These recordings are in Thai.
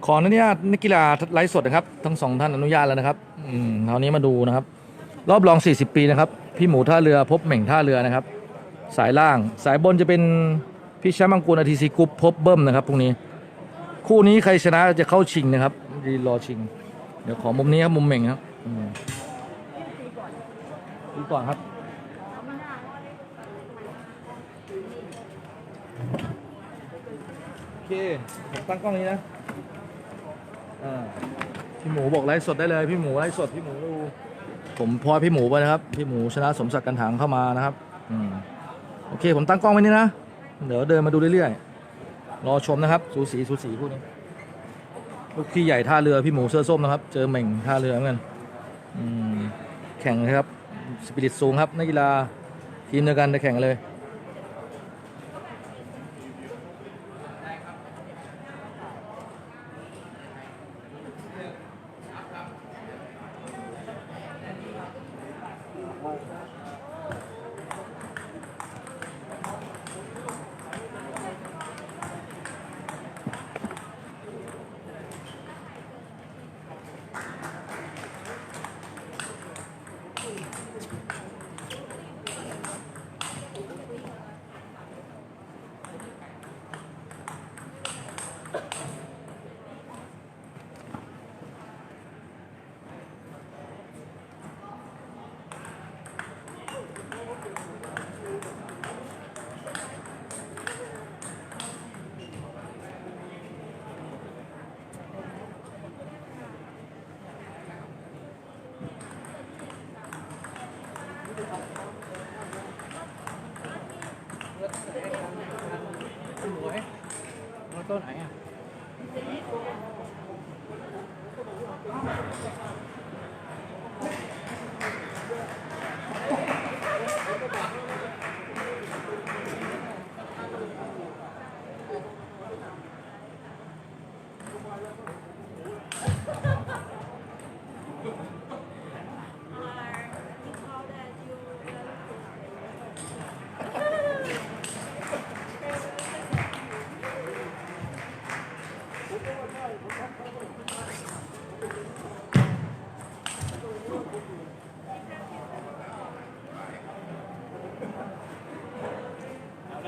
ขออนุญาตนักกีฬาไลฟ์สดนะครับทั้งสองท่านอนุญาตแล้วนะครับคราวนี้มาดูนะครับรอบรอง40ปีนะครับพี่หมูท่าเรือพบเหม่งท่าเรือนะครับสายล่างสายบนจะเป็นพี่แชมป์มังกรอาทีซีกรุ๊ปพบเบิ้มนะครับพรุ่งนี้คู่นี้ใครชนะจะเข้าชิงนะครับรอชิงเดี๋ยวขอมุมนี้ครับมุมเหม่งครับดูก่อนครับโอเคผมตั้งกล้องนี้นะพี่หมูบอกไลฟ์สดได้เลยพี่หมูไลฟ์สดพี่หมูดูผมพอพี่หมูไปนะครับพี่หมูชนะสมศักดิ์กันถังเข้ามานะครับโอเคผมตั้งกล้องไว้นี่นะเดี๋ยวเดินมาดูเรื่อยๆรอชมนะครับสูสีคู่นี้ลูกพี่ใหญ่ท่าเรือพี่หมูเสื้อส้มนะครับเจอเหม่งท่าเรือเหมือนกันแข่งนะครับสปิริตสูงครับนักกีฬาทีมเดียวกันจะแข่งเลยต้นไหนอ่ะ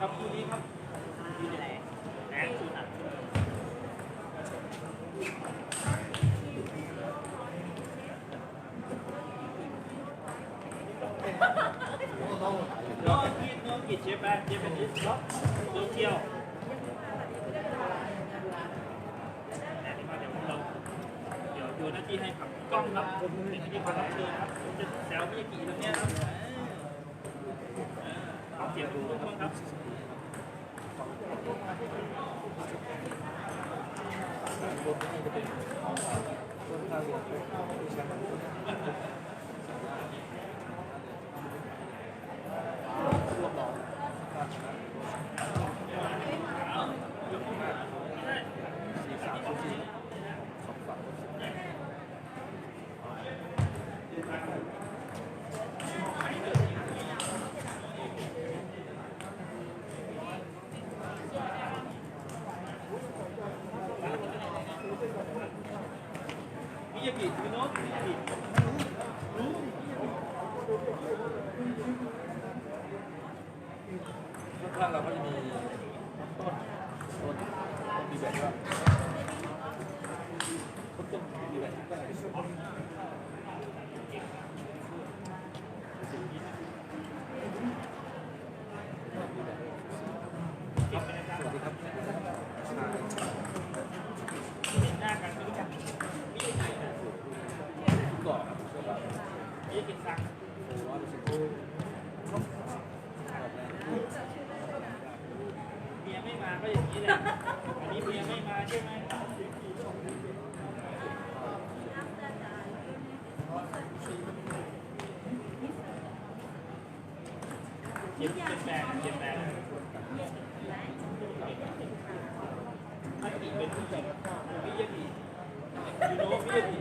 ครับคู่นี้ครับยืนไหนแอนสุดอ่ะน้องกิดเชฟแป๊บเชฟเป็นนิสล็อกโซเชียลเดี๋ยวโยนหน้าที่ให้กับกล้องครับเป็นหน้าที่ความรับเชิญครับผมจะแซวพี่กี่ตรงนี้ครับเอาเสียงดูบ้างครับพี่กี่พี่น้องพี่ข้างเราก็จะมีต้นมีแบบว่าต้นมีแบบก็ไหนสวัสดีครับหน้ากันไม่รู้จักพี่ไหนนะก่อนพี่กินซักเมียไม่มาก็อย่างนี้เลยอันนี้เมียไม่มาใช่ไหมเจ็บแปดถ้ากี่เป็นผู้หญิงพี่ยังดียูโน่พี่ยังดี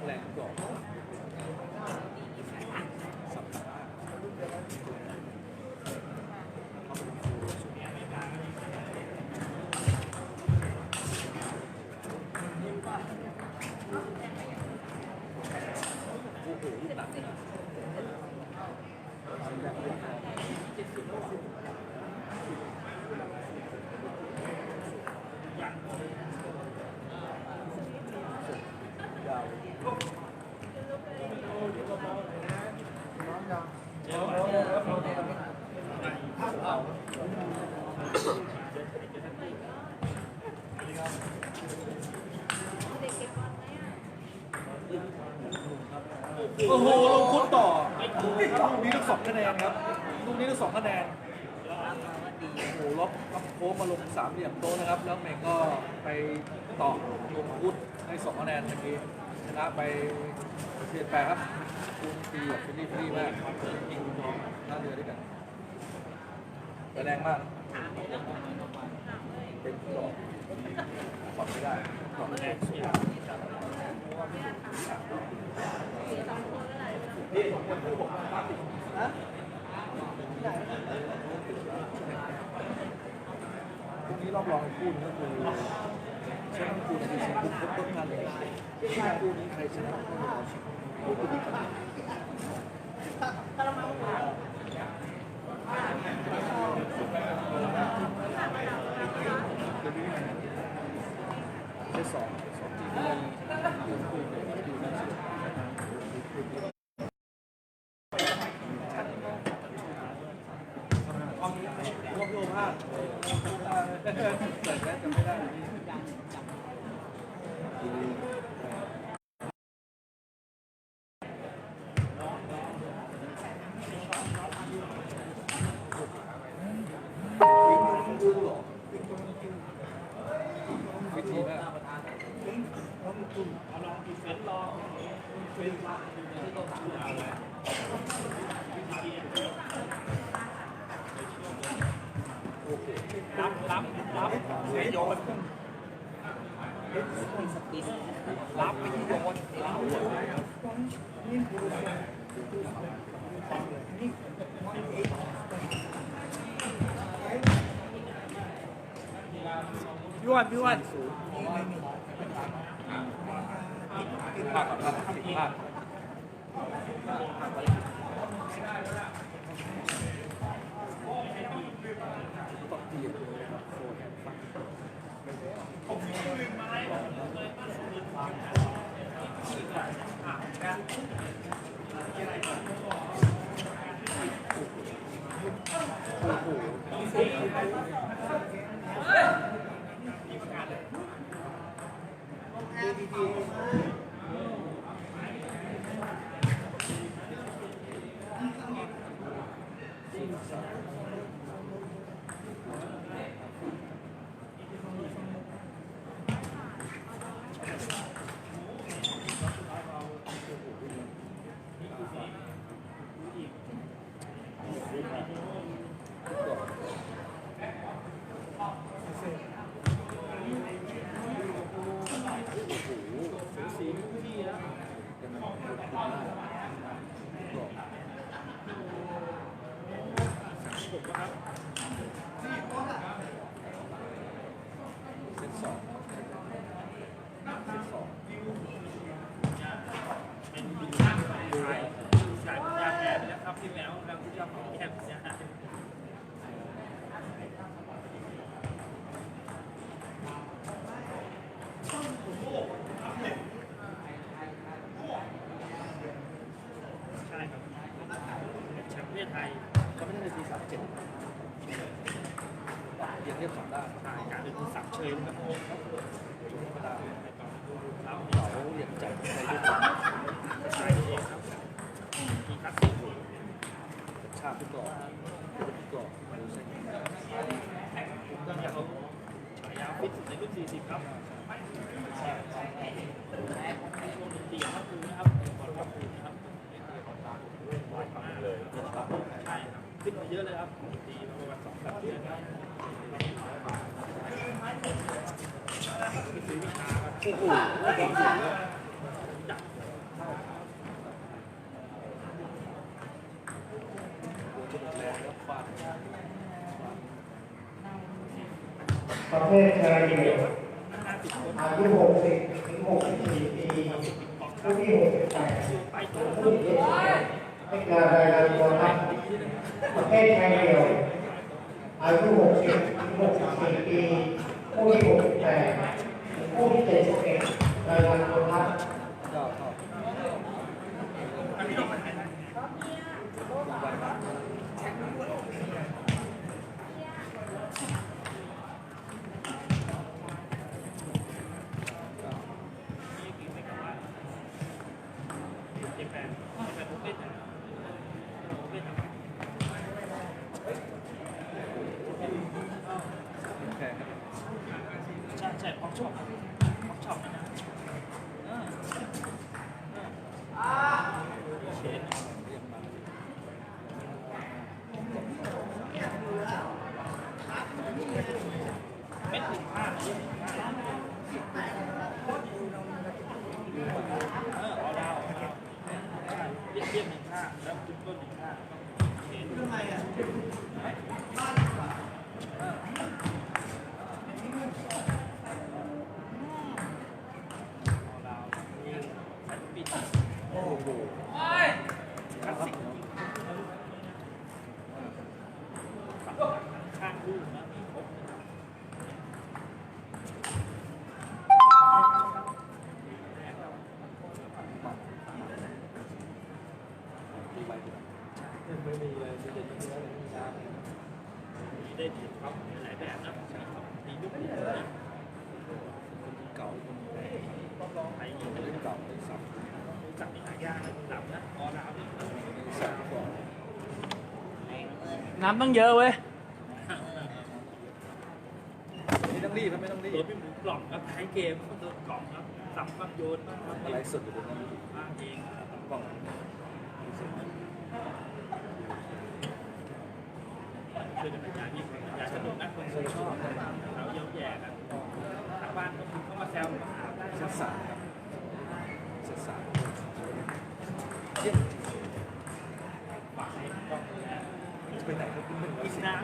แรงก โอ้โหลงคุดต่อลูกนี้ต้อง2 คะแนนครับลูกนี้ต้อง2 คะแนนโอ้โหล็อกโค้งมาลง3 เหลี่ยมโต๊ะนะครับแล้วเมงก็ไปต่อลงคุดให้2 คะแนนเมื่อกี้ชนะไป18ครับคุณตีแบบฟรีมากยิงน้องท่าเรือด้วยกันแรงมากเป็นหลอกขอบไม่ได้ขอบไม่ได้สุดนี่คนพูดผมมาตินะพรุ่งนี้รอบรองคู่นี้ก็คือชนะคู่ในเชียงบุกต้นท่าเรือคู่นี้ใครชนะก็เป็นคู่ดีกันเซต2ทีมอยู่ในรวบรวมพลาดแต่แม้จะไม่ได้วิธีนะรับเสียโยนรับไปที่โยนพี่วันพลาดก่อนพลาดต้องตีเลยครับโอ้โหสีที่นะเซต 2ครับที่แล้วเราที่จะแข่งเนี่ยใช่ครับแชมป์ประเทศไทยเขาไม่ได้ในปี37ยังเรียก2 ได้ใช่การเป็นสับเชยนะครับธรรมดาเราเหลี่ยมใจในยุคใช่เองครับมีคลาสสิกชาติทุกกรอบดูสิก็เนี่ยเขาฉายาฟิตในรุ่น40ครับตีกับคูนะครับบอลกับคูนะครับเลยใช่ครับขึ้นมาเยอะเลยครับตีประมาณ2-3 เดือนครับซื้อวิชาครับโอ้โหเก่งสุดเลยจับประเภทชายเดี่ยวอายุ60 ถึง 64 ปีผู้ที่68ผู้ที่71ให้การรายงานตัวครับประเภทชายเดี่ยวอายุ60 ถึง 64 ปีผู้ที่68ผู้ที่71รายงานตัวครับ ออกช็อปออกช็อปนะเชนเรียกมาเม็ด15เรียก15แล้วจุดต้น15เห็นทำไมอ่ะโอ้โหคลาสสิกข้างคู่นะมีครบไม่มีเลยมีแต่ที่แล้วมีน้ำมีได้ถึงครับมีหลายแบบนะใช่ครับมีลูกคนเก่าคนใหม่ไทยยิงคนเก่าเลยสับจับมีหายากนะดับนะออดาวนี่สับก่อนน้ำต้องเยอะเว้ยไม่ต้องรีบไม่ต้องรีบตัวพี่หมูกล่องครับท้ายเกมก็โดนกล่องครับสับบ้างโยนบ้างครับอะไรสุดอยู่ตรงนั้นบ้างเองกล่องช่วยกันประหยัดยิ่งประหยัดสนุกนะคนชอบเราเยอะแยะกันทางบ้านก็มีเข้ามาแซวมาหาได้ศึกษาครับศึกษาเยี่ยมฝากให้ต้องไปไหนก็คุณหนึ่งอีกน้ำ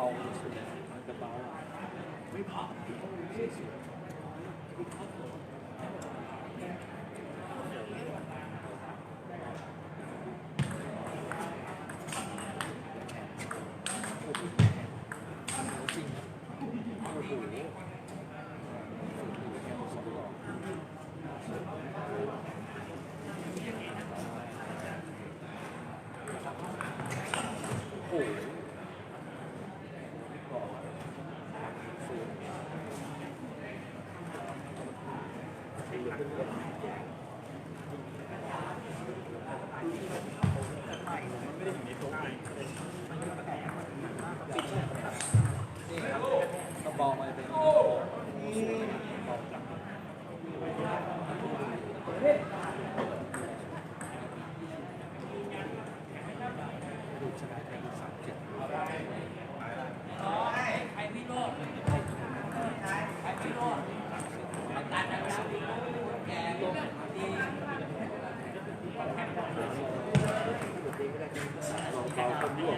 เบาสุดมันจะเบาไม่พอจริงโอ้โหโอ้โหต้องบอลมาเป็นดูชนะแข่ง37ใครพี่โรดใครพี่โรดตัดนะครับแกลงดีเราคนร่วม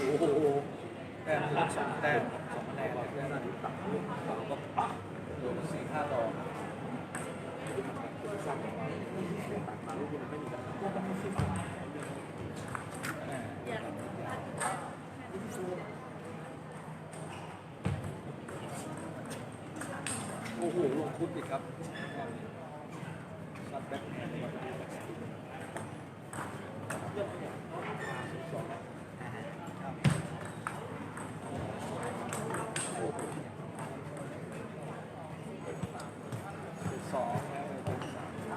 โอ้โหแต้ม2 แต้ม2 คะแนนแล้วนาทีต่ำลูกเราก็ปักโดน4-5 ดอกโอ้โหลงทุนอีกครับซัดแบ็คแฮนด์2แล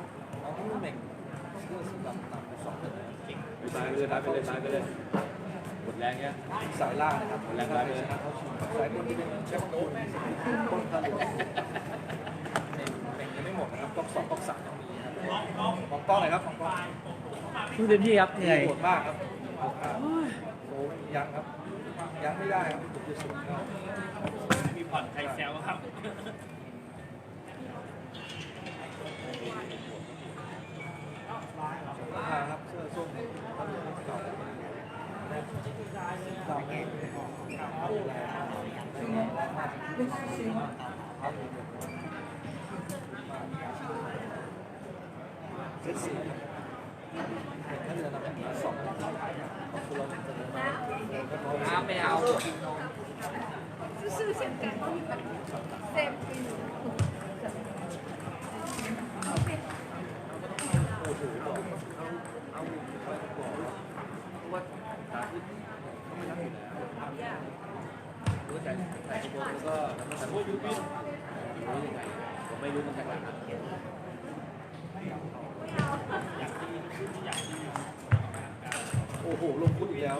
้วเอาที่เหม่งเสื้อสีดำนำไป2เลยตายไปเลยตายไปเลยตายไปเลยหมดแรงเนี้ยสายล่างนะครับหมดแรงตายไปเลยสายบนที่เป็นแชมป์โลกต้นทะเลเหม่งยังไม่หมดนะครับก๊อก2ก๊อก3ยังมีนะครับของป้องหน่อยครับของป้องสู้เต็มที่ครับเหนื่อยโหดมากครับโอ้ยังครับยังไม่ได้ครับมีผ่อนไทยแซวครับ เซตสี่ถ้าเรือทำแบบนี้2ของคุณเราจะเดินมาไม่เอา 就是现在，same thing。 โอ้โหบอกเอาว่าตาที่ไม่ทำอยู่แล้วหรือแต่ตัวแล้วก็แต่ว่ายูบินรู้ยังไงผมไม่รู้มันจากไหนโอ้โหลงพุทธอีกแล้ว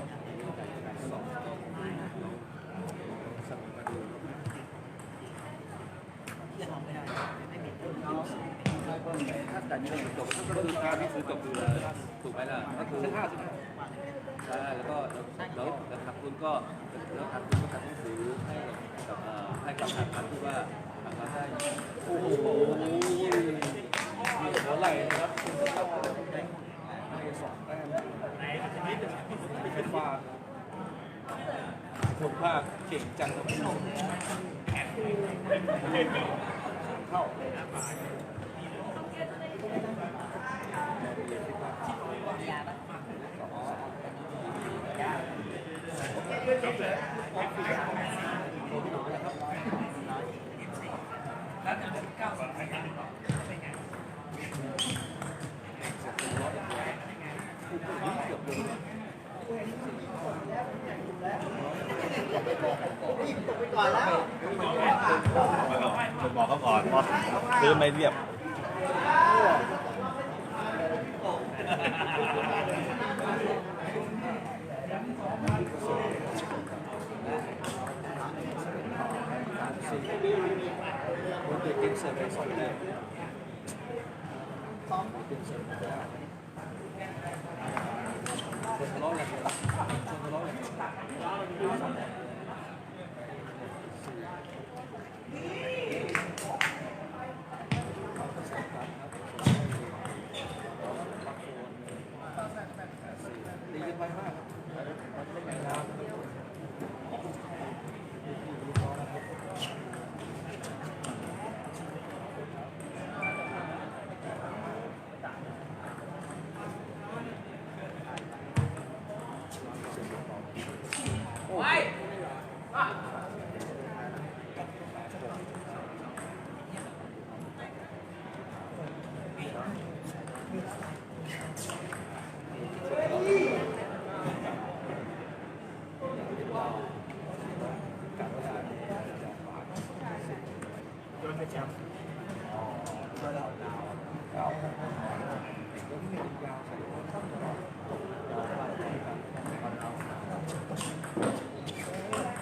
ถ้าแต่นี่จบก็คือการที่ซื้อจบคือถูกไหมล่ะก็คือใช่แล้วก็แล้วขาดทุนก็แล้วขาดทุนก็ขาดหนังสือให้กับทางที่ว่าทางได้โอ้โหหัวไหล่นะครับคุณจะเข้าใน2 แต้มเป็นว่าคนภาคเก่งจังเลยเข้าบอกเขาก่อนว่าซื้อไม่เรียบ คนเด็กเกมเสิร์ฟไป2 แต้มเกมเสิร์ฟคนทะเลาะกันคนทะเลาะกันดีกันไปมากครับเราจะเล่นแบบน้ำ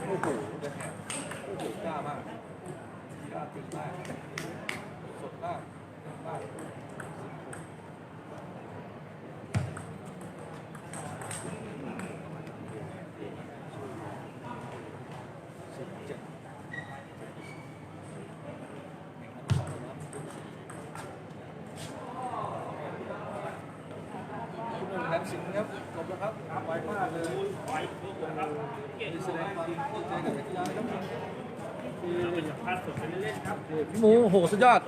โอ้โหกล้ามากกล้าจริงมากสดมากมากแหลมสิงห์ครับจบแล้วครับไวมากเลยมีแสดงความเจกับนักกีฬาครับ พี่หมูโอ้โหสุดยอด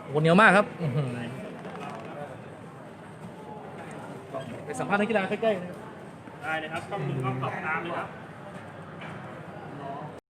โหเหนียวมากครับอื้อหือไปสัมภาษณ์นักกีฬาใกล้ๆนะครับ ได้เลยครับต้องมีข้อสอบตามเลยครับ